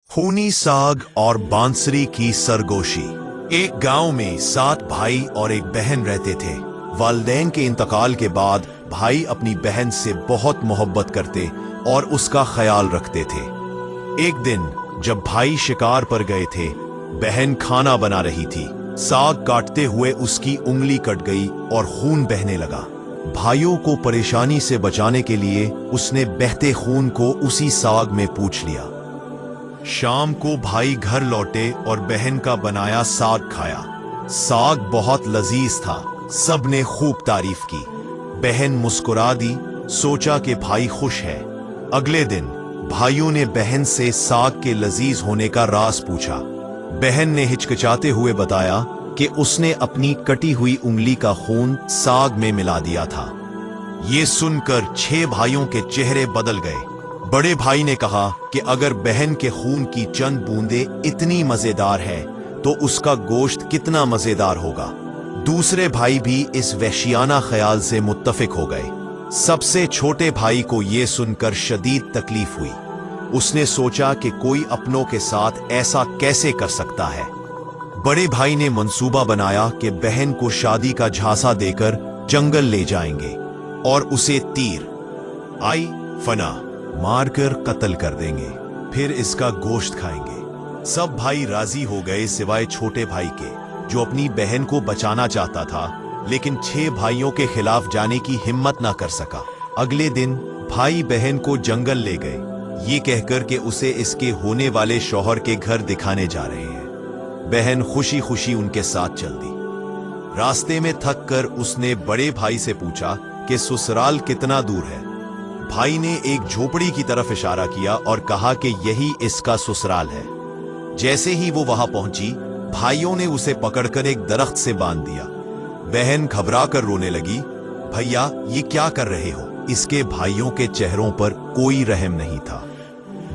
खूनी साग और बांसुरी की सरगोशी। एक गांव में 7 भाई और एक बहन रहते थे। वालिदैन के इंतकाल के बाद भाई अपनी बहन से बहुत मोहब्बत करते और उसका ख्याल रखते थे। एक दिन जब भाई शिकार पर गए थे, बहन खाना बना रही थी। साग काटते हुए उसकी उंगली कट गई और खून बहने लगा। भाइयों को परेशानी से बचाने के लिए उसने बहते खून को उसी साग में पूछ लिया। शाम को भाई घर लौटे और बहन का बनाया साग खाया। साग बहुत लजीज था, सबने खूब तारीफ की। बहन मुस्कुरा दी, सोचा कि भाई खुश है। अगले दिन भाइयों ने बहन से साग के लजीज होने का राज पूछा। बहन ने हिचकिचाते हुए बताया कि उसने अपनी कटी हुई उंगली का खून साग में मिला दिया था। ये सुनकर 6 भाइयों के चेहरे बदल गए। बड़े भाई ने कहा कि अगर बहन के खून की चंद बूंदें इतनी मजेदार है तो उसका गोश्त कितना मजेदार होगा। दूसरे भाई भी इस वहशियाना ख्याल से मुत्तफिक हो गए। सबसे छोटे भाई को यह सुनकर शदीद तकलीफ हुई। उसने सोचा कि कोई अपनों के साथ ऐसा कैसे कर सकता है। बड़े भाई ने मंसूबा बनाया कि बहन को शादी का झांसा देकर जंगल ले जाएंगे और उसे तीर आई फना मारकर कत्ल कर देंगे, फिर इसका गोश्त खाएंगे। सब भाई राजी हो गए सिवाय छोटे भाई के, जो अपनी बहन को बचाना चाहता था, लेकिन 6 भाइयों के खिलाफ जाने की हिम्मत ना कर सका। अगले दिन भाई बहन को जंगल ले गए, ये कहकर कि उसे इसके होने वाले शौहर के घर दिखाने जा रहे हैं। बहन खुशी खुशी उनके साथ चल दी। रास्ते में थक कर उसने बड़े भाई से पूछा कि ससुराल कितना दूर है। भाई ने एक झोपड़ी की तरफ इशारा किया और कहा कि यही इसका ससुराल है। जैसे ही वो वहां पहुंची, भाइयों ने उसे पकड़कर एक दरख्त से बांध दिया। बहन घबरा कर रोने लगी। भैया, ये क्या कर रहे हो? इसके भाइयों के चेहरों पर कोई रहम नहीं था।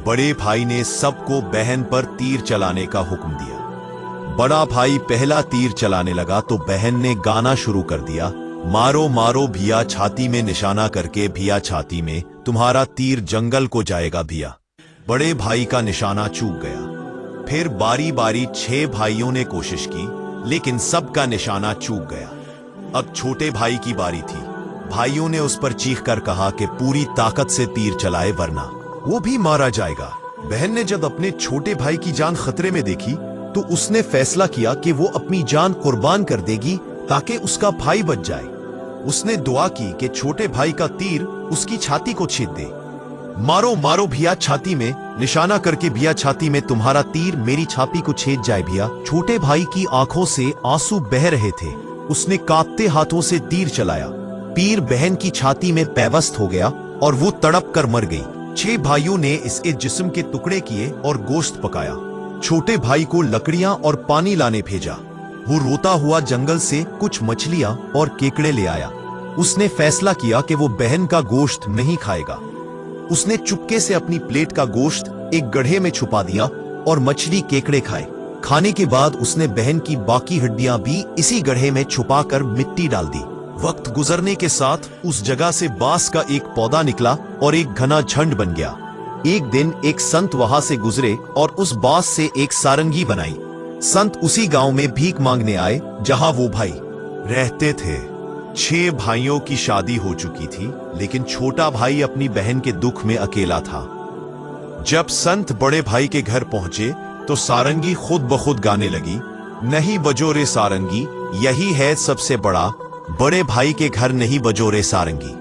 बड़े भाई ने सबको बहन पर तीर चलाने का हुक्म दिया। बड़ा भाई पहला तीर चलाने लगा तो बहन ने गाना शुरू कर दिया। मारो मारो भिया छाती में निशाना करके, भिया छाती में, तुम्हारा तीर जंगल को जाएगा भिया। बड़े भाई का निशाना चूक गया। फिर बारी बारी 6 भाइयों ने कोशिश की, लेकिन सबका निशाना चूक गया। अब छोटे भाई की बारी थी। भाइयों ने उस पर चीख कर कहा कि पूरी ताकत से तीर चलाए वरना वो भी मारा जाएगा। बहन ने जब अपने छोटे भाई की जान खतरे में देखी तो उसने फैसला किया कि वो अपनी जान कुर्बान कर देगी ताकि उसका भाई बच जाए। उसने दुआ की कि छोटे भाई का तीर उसकी छाती को छेद दे। मारो मारो भिया छाती में, निशाना करके भिया छाती में, तुम्हारा तीर मेरी छाती को छेद जाए भिया। छोटे भाई की आंखों से आंसू बह रहे थे। उसने कांपते हाथों से तीर चलाया। तीर बहन की छाती में पैवस्त हो गया और वो तड़प कर मर गई। 6 भाइयों ने इसके जिस्म के टुकड़े किए और गोश्त पकाया। छोटे भाई को लकड़ियां और पानी लाने भेजा। वो रोता हुआ जंगल से कुछ मछलियां और केकड़े ले आया। उसने फैसला किया कि वो बहन का गोश्त नहीं खाएगा। उसने चुपके से अपनी प्लेट का गोश्त एक गड्ढे में छुपा दिया और मछली केकड़े खाए। खाने के बाद उसने बहन की बाकी हड्डियां भी इसी गड्ढे में छुपाकर मिट्टी डाल दी। वक्त गुजरने के साथ उस जगह से बांस का एक पौधा निकला और एक घना झंड बन गया। एक दिन एक संत वहां से गुजरे और उस बांस से एक सारंगी बनाई। संत उसी गांव में भीख मांगने आए जहां वो भाई रहते थे। 6 भाइयों की शादी हो चुकी थी, लेकिन छोटा भाई अपनी बहन के दुख में अकेला था। जब संत बड़े भाई के घर पहुंचे तो सारंगी खुद ब खुद गाने लगी। नहीं बजो रे सारंगी, यही है सबसे बड़ा, बड़े भाई के घर नहीं बजो रे सारंगी।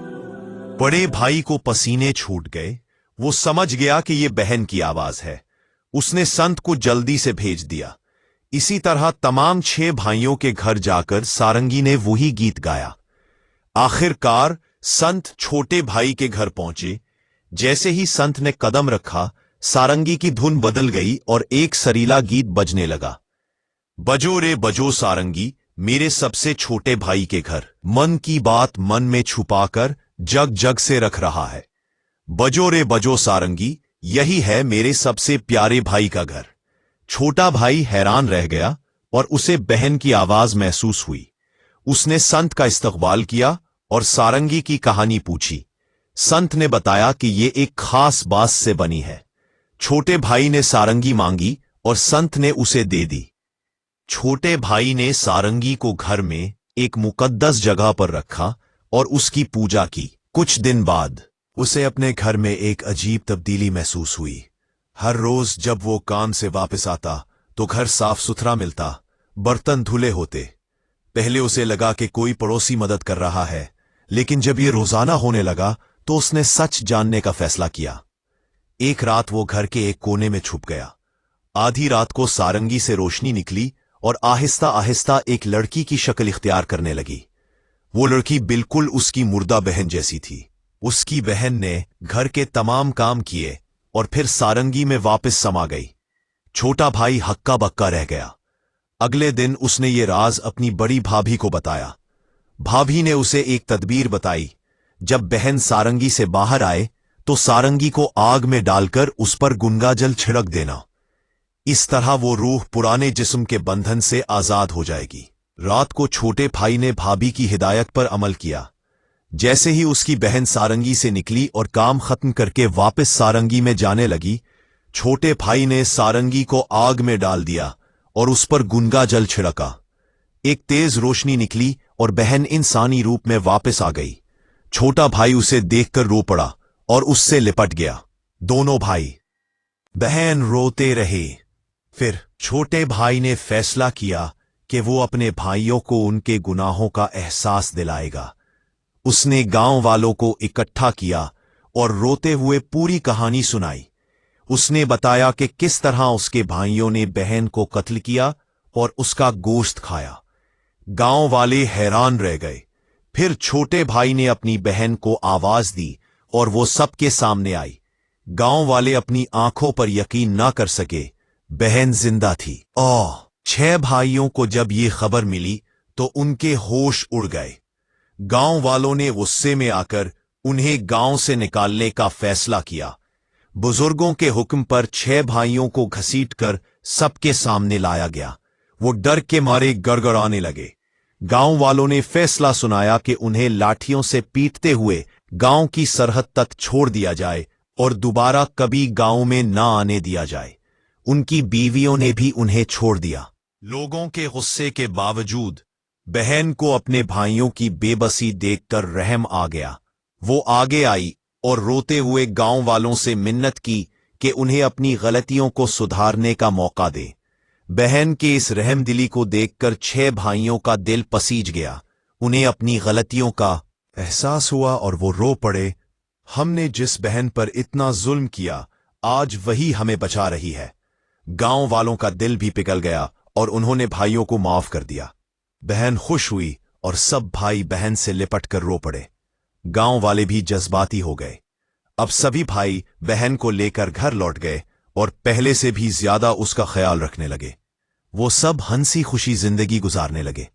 बड़े भाई को पसीने छूट गए। वो समझ गया कि ये बहन की आवाज है। उसने संत को जल्दी से भेज दिया। इसी तरह तमाम 6 भाइयों के घर जाकर सारंगी ने वही गीत गाया। आखिरकार संत छोटे भाई के घर पहुंचे। जैसे ही संत ने कदम रखा, सारंगी की धुन बदल गई और एक सरीला गीत बजने लगा। बजो रे बजो सारंगी, मेरे सबसे छोटे भाई के घर, मन की बात मन में छुपाकर जग जग से रख रहा है। बजो रे बजो सारंगी, यही है मेरे सबसे प्यारे भाई का घर। छोटा भाई हैरान रह गया और उसे बहन की आवाज महसूस हुई। उसने संत का इस्तकबाल किया और सारंगी की कहानी पूछी। संत ने बताया कि ये एक खास बांस से बनी है। छोटे भाई ने सारंगी मांगी और संत ने उसे दे दी। छोटे भाई ने सारंगी को घर में एक मुकद्दस जगह पर रखा और उसकी पूजा की। कुछ दिन बाद उसे अपने घर में एक अजीब तब्दीली महसूस हुई। हर रोज जब वो काम से वापस आता तो घर साफ सुथरा मिलता, बर्तन धुले होते। पहले उसे लगा कि कोई पड़ोसी मदद कर रहा है, लेकिन जब ये रोजाना होने लगा तो उसने सच जानने का फैसला किया। एक रात वो घर के एक कोने में छुप गया। आधी रात को सारंगी से रोशनी निकली और आहिस्ता आहिस्ता एक लड़की की शक्ल इख्तियार करने लगी। वो लड़की बिल्कुल उसकी मुर्दा बहन जैसी थी। उसकी बहन ने घर के तमाम काम किए और फिर सारंगी में वापस समा गई। छोटा भाई हक्का बक्का रह गया। अगले दिन उसने ये राज अपनी बड़ी भाभी को बताया। भाभी ने उसे एक तदबीर बताई। जब बहन सारंगी से बाहर आए तो सारंगी को आग में डालकर उस पर गुनगा जल छिड़क देना। इस तरह वो रूह पुराने जिस्म के बंधन से आजाद हो जाएगी। रात को छोटे भाई ने भाभी की हिदायत पर अमल किया। जैसे ही उसकी बहन सारंगी से निकली और काम खत्म करके वापस सारंगी में जाने लगी, छोटे भाई ने सारंगी को आग में डाल दिया और उस पर गुनगा जल छिड़का। एक तेज रोशनी निकली और बहन इंसानी रूप में वापस आ गई। छोटा भाई उसे देखकर रो पड़ा और उससे लिपट गया। दोनों भाई बहन रोते रहे। फिर छोटे भाई ने फैसला किया कि वो अपने भाइयों को उनके गुनाहों का एहसास दिलाएगा। उसने गांव वालों को इकट्ठा किया और रोते हुए पूरी कहानी सुनाई। उसने बताया कि किस तरह उसके भाइयों ने बहन को कत्ल किया और उसका गोश्त खाया। गांव वाले हैरान रह गए। फिर छोटे भाई ने अपनी बहन को आवाज दी और वो सबके सामने आई। गांव वाले अपनी आंखों पर यकीन ना कर सके, बहन जिंदा थी। 6 भाइयों को जब ये खबर मिली तो उनके होश उड़ गए। गांव वालों ने गुस्से में आकर उन्हें गांव से निकालने का फैसला किया। बुजुर्गों के हुक्म पर 6 भाइयों को घसीटकर सबके सामने लाया गया। वो डर के मारे गड़गड़ाने लगे। गांव वालों ने फैसला सुनाया कि उन्हें लाठियों से पीटते हुए गांव की सरहद तक छोड़ दिया जाए और दोबारा कभी गांव में ना आने दिया जाए। उनकी बीवियों ने भी उन्हें छोड़ दिया। लोगों के गुस्से के बावजूद बहन को अपने भाइयों की बेबसी देखकर रहम आ गया। वो आगे आई और रोते हुए गांव वालों से मिन्नत की कि उन्हें अपनी गलतियों को सुधारने का मौका दे। बहन के इस रहमदिली को देखकर 6 भाइयों का दिल पसीज गया। उन्हें अपनी गलतियों का एहसास हुआ और वो रो पड़े। हमने जिस बहन पर इतना जुल्म किया, आज वही हमें बचा रही है। गांव वालों का दिल भी पिघल गया और उन्होंने भाइयों को माफ कर दिया। बहन खुश हुई और सब भाई बहन से लिपट कर रो पड़े। गांव वाले भी जज्बाती हो गए। अब सभी भाई बहन को लेकर घर लौट गए और पहले से भी ज्यादा उसका ख्याल रखने लगे। वो सब हंसी खुशी जिंदगी गुजारने लगे।